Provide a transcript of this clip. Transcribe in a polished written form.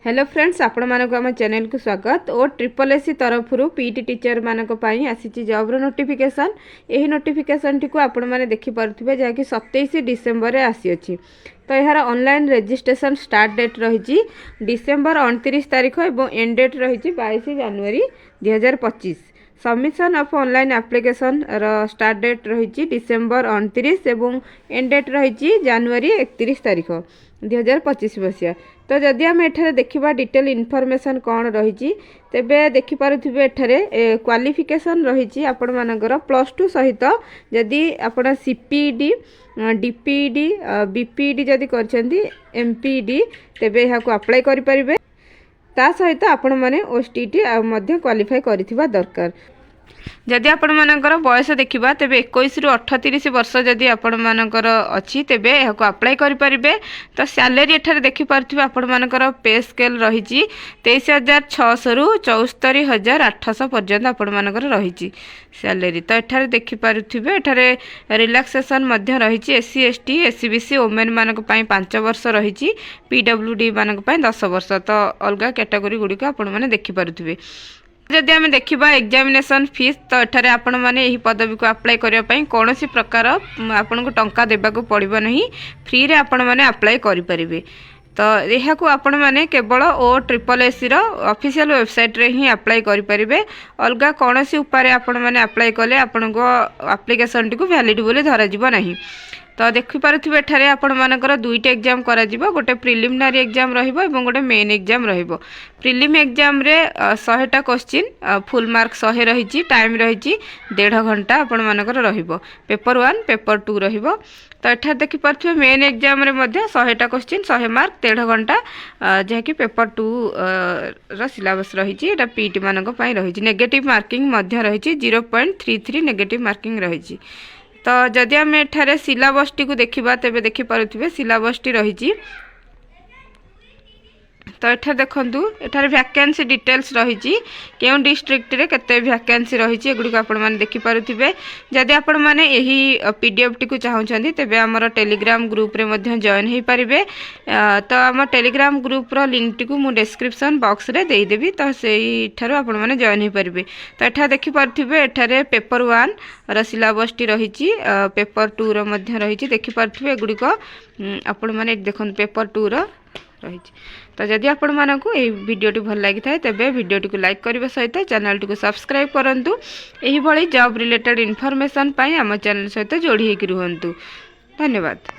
Hello friends, आपण मानक आम चैनल को स्वागत। और ट्रिपल एससी तरफ पीटी टीचर मानक आसी जॉब नोटिफिकेशन। यही नोटिफिकेशन टी को आपण माने देखि पारुथिबे जहाँकि 27 डिसेम्बर रे आसी अछि। तो यार ऑनलाइन रजिस्ट्रेशन स्टार्ट डेट रही डिसेम्बर 29 तारीख और एंड डेट रही 22 जनवरी 2025। Submission of online application start date रही डिसेम्बर 29 और एंड डेट रही जनवरी 31 तारीख 2025 मसीहा। तो जदि आम एठारे देखिबा डिटेल इनफॉरमेशन कौन रही तेबे देखि पारुथिबे एठारे क्वालिफिकेशन रही आपण मानकर +2 सहित जदि आपण सीपीडी डीपीडी बीपीडी जदि करछंती एमपीडी तेबे एहा को अप्लाई करि परिबे। ता सहित आपण माने ओएसटीटी मध्ये क्वालिफाई करिथिबा दरकार। जदि आपण मानकर बयस देखिबा तेबे 21 रु 38 वर्ष जदि आपण मानकर अछि तेबे एहा को अप्लाई करि परिबे। तो सैलरी एठारे देखि पारथिबे आपण मानकर पे स्केल रहिछि 23600 रु 74800 पर्यंत आपण मानकर रहिछि सैलरी। तो एठारे देखि पारथिबे एठारे रिलैक्सेशन मध्ये रहिछि एससी एसटी एससीबीसी वुमेन मानक पई 5 वर्ष रहिछि पीडब्ल्यूडी मानक पई 10 वर्ष। तो अलगा कैटेगरी गुडी को आपण माने देखि पारथिबे। जदि आम देखा एग्जामिनेशन फीस तो एठारे आपण माने यही पदवी को अप्लाई करने पई कौन सी प्रकार आपन को टंका देबाक पड़िबो नहीं, फ्री रे आपण माने अप्लाई करि परिबे। तो यह को आपण माने केवल ओ ट्रिपल एससी रो ऑफिशियल वेबसाइट रे ही अप्लाई करि परिबे। अलगा कौन सी उपाय आपण माने अप्लाई कले आपण को एप्लिकेशन टी को वैलिड बोली धरा जिवो नहीं। तो देखि पारुथिबे एठारे आपण मानकर दुईटा एग्जाम करा जिवो, गोटे प्रिलिमिनारी एग्जाम रहिबो एवं गोटे मेन एग्जाम रहिबो। प्रिलिम एग्जाम रे 100टा क्वेश्चन फुल मार्क 100 रहिछि, टाइम रहिछि 1.5 घंटा आपण मानकर रहिबो। पेपर 1 पेपर 2 रहिबो। तो एठा देखि पारुथिबे मेन एग्जाम रे मध्ये 100टा क्वेश्चन 100 मार्क 1.5 घंटा जेकी पेपर 2 रो सिलेबस रहिछि। एटा पीटी मानक पई रहिछि। नेगेटिव मार्किंग मध्ये रहिछि 0.33 नेगेटिव मार्किंग रहिछि। तो जदि आम एठारे सिलेबस टी को देखिबा तेबे देखि पारुथिबे सिलेबस टी रहिछि। तो एठा देखंतु एठारे वैकेंसी डिटेल्स रहिछि केउ डिस्ट्रिक्ट रे केते वैकेंसी रहिछि एगुडी को आपण माने देखि पारुथिबे। जदि आपण माने एही पीडीएफ टी को चाहउछंती तेबे हमर टेलीग्राम ग्रुप रे मध्ये जॉइन हे परिबे। तो हमर टेलीग्राम ग्रुप रो लिंक टी को मु डिस्क्रिप्शन बॉक्स रे देई देबी। तो सेही ठारो आपण माने जॉइन हे परिबे। तो एठा देखि पारुथिबे एठारे पेपर 1 रो सिलेबस टी रहिछि, पेपर 2 रो मध्ये रहिछि देखि पारुथिबे एगुडी को आपण माने देखन पेपर 2 रो रही। तो जदि आपण मानकु ए वीडियोटी भल लागि थाए तेबे वीडियोटी को लाइक करबा सहित चैनल टी को सब्सक्राइब करंतु। एही भली जॉब रिलेटेड इन्फॉर्मेशन पाई हम चैनल सहित जोड़ी हेकि रुहंतु। धन्यवाद।